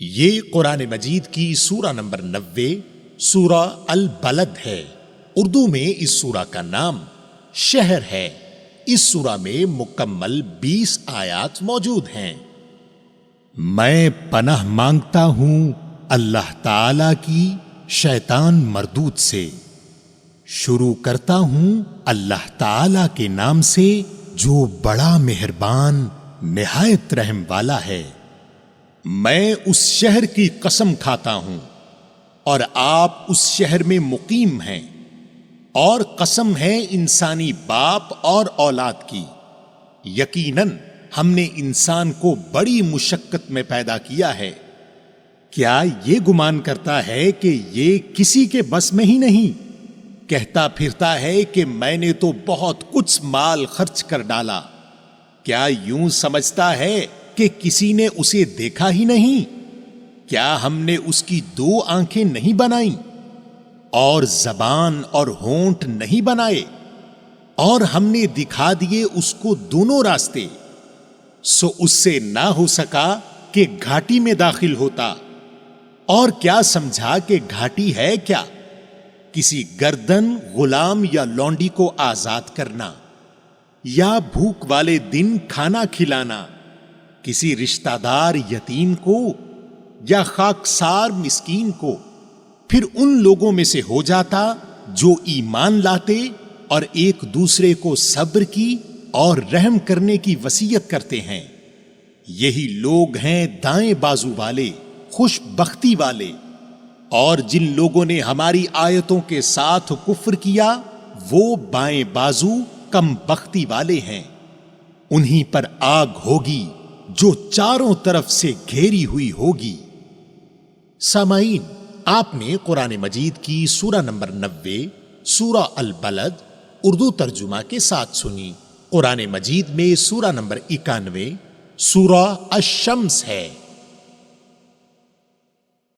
یہ قرآن مجید کی سورہ نمبر 90 سورہ البلد ہے۔ اردو میں اس سورہ کا نام شہر ہے۔ اس سورہ میں مکمل 20 آیات موجود ہیں۔ میں پناہ مانگتا ہوں اللہ تعالی کی شیطان مردود سے۔ شروع کرتا ہوں اللہ تعالی کے نام سے جو بڑا مہربان نہایت رحم والا ہے۔ میں اس شہر کی قسم کھاتا ہوں اور آپ اس شہر میں مقیم ہیں، اور قسم ہے انسانی باپ اور اولاد کی۔ یقیناً ہم نے انسان کو بڑی مشقت میں پیدا کیا ہے۔ کیا یہ گمان کرتا ہے کہ یہ کسی کے بس میں ہی نہیں؟ کہتا پھرتا ہے کہ میں نے تو بہت کچھ مال خرچ کر ڈالا۔ کیا یوں سمجھتا ہے کہ کسی نے اسے دیکھا ہی نہیں؟ کیا ہم نے اس کی 2 آنکھیں نہیں بنائیں، اور زبان اور ہونٹ نہیں بنائے، اور ہم نے دکھا دیے اس کو دونوں راستے، سو اس سے نہ ہو سکا کہ گھاٹی میں داخل ہوتا۔ اور کیا سمجھا کہ گھاٹی ہے کیا؟ کسی گردن غلام یا لونڈی کو آزاد کرنا، یا بھوک والے دن کھانا کھلانا، کسی رشتہ دار یتیم کو یا خاکسار مسکین کو۔ پھر ان لوگوں میں سے ہو جاتا جو ایمان لاتے اور ایک دوسرے کو صبر کی اور رحم کرنے کی وصیت کرتے ہیں۔ یہی لوگ ہیں دائیں بازو والے، خوش بختی والے۔ اور جن لوگوں نے ہماری آیتوں کے ساتھ کفر کیا وہ بائیں بازو کم بختی والے ہیں۔ انہی پر آگ ہوگی جو چاروں طرف سے گھیری ہوئی ہوگی۔ سامعین، آپ نے قرآن مجید کی سورہ نمبر 90 سورہ البلد اردو ترجمہ کے ساتھ سنی۔ قرآن مجید میں سورہ نمبر 91 سورہ الشمس ہے۔